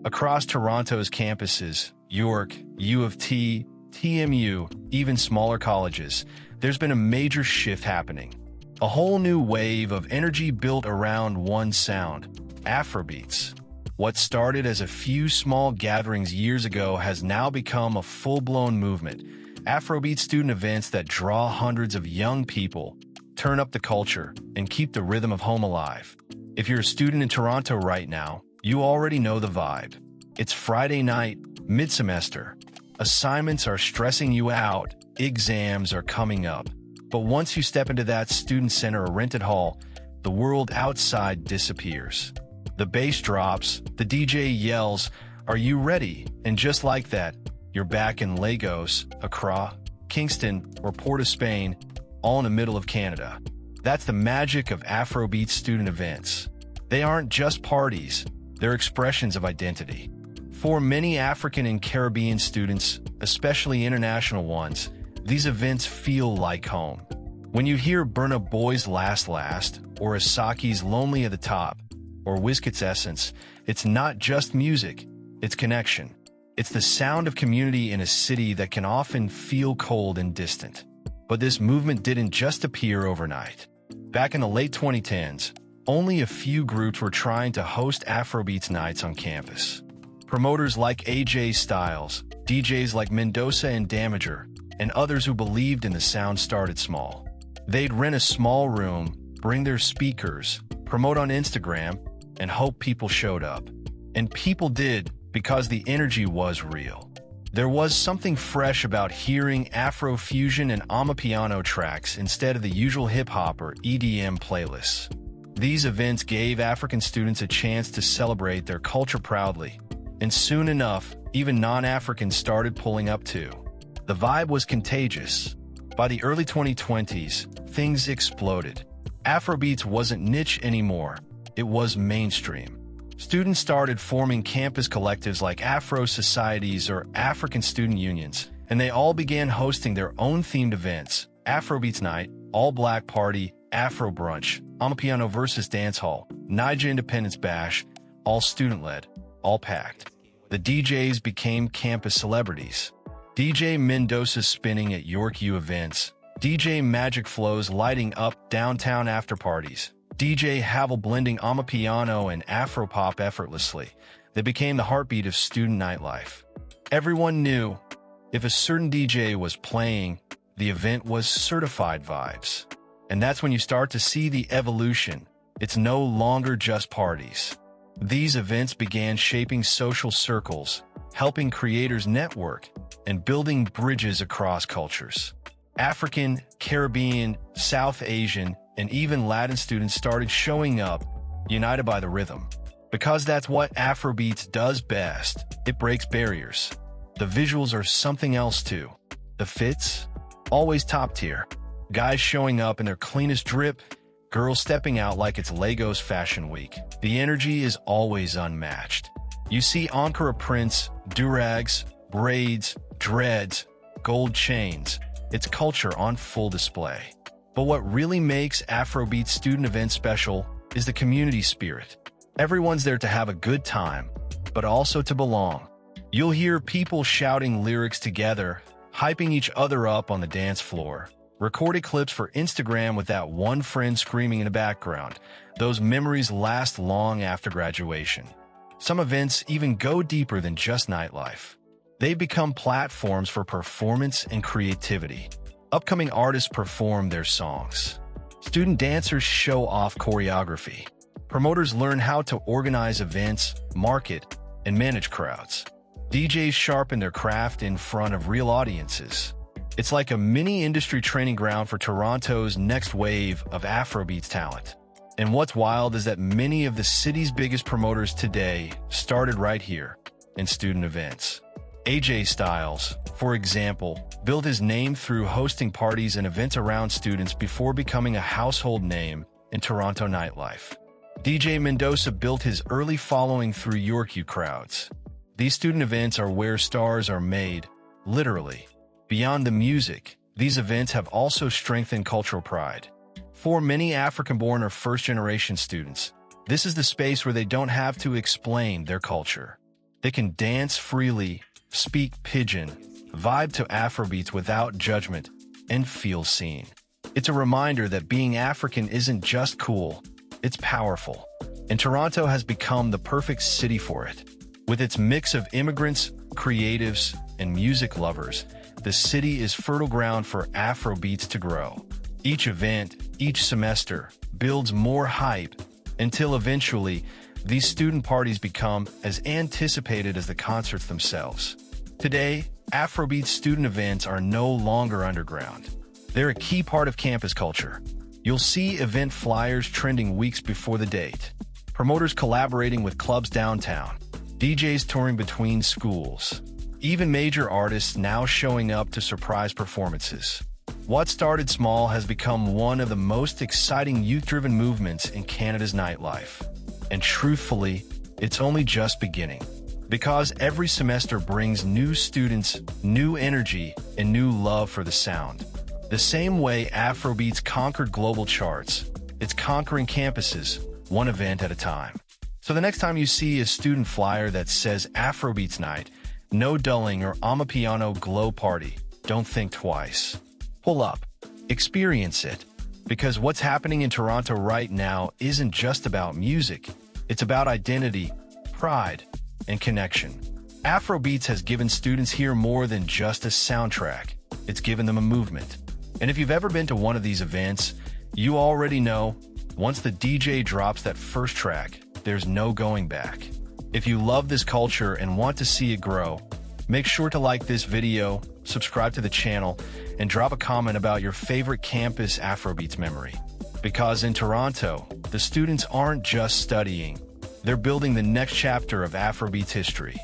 Across Toronto's campuses, York, U of T, TMU, even smaller colleges, there's been a major shift happening. A whole new wave of energy built around one sound, Afrobeats. What started as a few small gatherings years ago has now become a full-blown movement. Afrobeat student events that draw hundreds of young people, turn up the culture, and keep the rhythm of home alive. If you're a student in Toronto right now, you already know the vibe. It's Friday night, mid-semester. Assignments are stressing you out, exams are coming up. But once you step into that student center or rented hall, the world outside disappears. The bass drops, the DJ yells, "Are you ready?" And just like that, you're back in Lagos, Accra, Kingston, or Port of Spain, all in the middle of Canada. That's the magic of Afrobeat student events. They aren't just parties, they're expressions of identity. For many African and Caribbean students, especially international ones, these events feel like home. When you hear Burna Boy's Last Last, or Asaki's Lonely at the Top, or Wizkid's Essence, it's not just music, it's connection. It's the sound of community in a city that can often feel cold and distant. But this movement didn't just appear overnight. Back in the late 2010s, only a few groups were trying to host Afrobeats nights on campus. Promoters like AJ Styles, DJs like Mendoza and Damager, and others who believed in the sound started small. They'd rent a small room, bring their speakers, promote on Instagram, and hope people showed up. And people did, because the energy was real. There was something fresh about hearing Afrofusion and Amapiano tracks instead of the usual hip-hop or EDM playlists. These events gave African students a chance to celebrate their culture proudly. And soon enough, even non-Africans started pulling up too. The vibe was contagious. By the early 2020s, things exploded. Afrobeats wasn't niche anymore. It was mainstream. Students started forming campus collectives like Afro Societies or African Student Unions, and they all began hosting their own themed events: Afrobeats Night, All Black Party, Afro Brunch, Amapiano versus Dance Hall, Niger Independence Bash, all student-led, all packed. The DJs became campus celebrities. DJ Mendoza spinning at York U events, DJ Magic Flows lighting up downtown after parties, DJ Havel blending Amapiano and Afropop effortlessly. They became the heartbeat of student nightlife. Everyone knew if a certain DJ was playing, the event was certified vibes. And that's when you start to see the evolution. It's no longer just parties. These events began shaping social circles, helping creators network, and building bridges across cultures. African, Caribbean, South Asian, and even Latin students started showing up, united by the rhythm. Because that's what Afrobeats does best, it breaks barriers. The visuals are something else too. The fits? Always top tier. Guys showing up in their cleanest drip, girls stepping out like it's Lagos Fashion Week. The energy is always unmatched. You see Ankara prints, durags, braids, dreads, gold chains. It's culture on full display. But what really makes Afrobeat student events special is the community spirit. Everyone's there to have a good time, but also to belong. You'll hear people shouting lyrics together, hyping each other up on the dance floor. Recorded clips for Instagram with that one friend screaming in the background. Those memories last long after graduation. Some events even go deeper than just nightlife. They become platforms for performance and creativity. Upcoming artists perform their songs. Student dancers show off choreography. Promoters learn how to organize events, market, and manage crowds. DJs sharpen their craft in front of real audiences. It's like a mini industry training ground for Toronto's next wave of Afrobeats talent. And what's wild is that many of the city's biggest promoters today started right here in student events. AJ Styles, for example, built his name through hosting parties and events around students before becoming a household name in Toronto nightlife. DJ Mendoza built his early following through York U crowds. These student events are where stars are made, literally. Beyond the music, these events have also strengthened cultural pride. For many African-born or first-generation students, this is the space where they don't have to explain their culture. They can dance freely, speak pidgin, vibe to Afrobeats without judgment, and feel seen. It's a reminder that being African isn't just cool, it's powerful. And Toronto has become the perfect city for it. With its mix of immigrants, creatives, and music lovers, the city is fertile ground for Afrobeats to grow. Each event, each semester, builds more hype until eventually these student parties become as anticipated as the concerts themselves. Today, Afrobeats student events are no longer underground. They're a key part of campus culture. You'll see event flyers trending weeks before the date, promoters collaborating with clubs downtown, DJs touring between schools, even major artists now showing up to surprise performances. What started small has become one of the most exciting youth-driven movements in Canada's nightlife. And truthfully, it's only just beginning. Because every semester brings new students, new energy, and new love for the sound. The same way Afrobeats conquered global charts, it's conquering campuses, one event at a time. So the next time you see a student flyer that says Afrobeats Night, no dulling or Amapiano glow party, don't think twice. Pull up, experience it. Because what's happening in Toronto right now isn't just about music, it's about identity, pride, and connection. Afrobeats has given students here more than just a soundtrack, it's given them a movement. And if you've ever been to one of these events, you already know, once the DJ drops that first track, there's no going back. If you love this culture and want to see it grow, make sure to like this video, subscribe to the channel, and drop a comment about your favorite campus Afrobeats memory. Because in Toronto, the students aren't just studying, they're building the next chapter of Afrobeats history.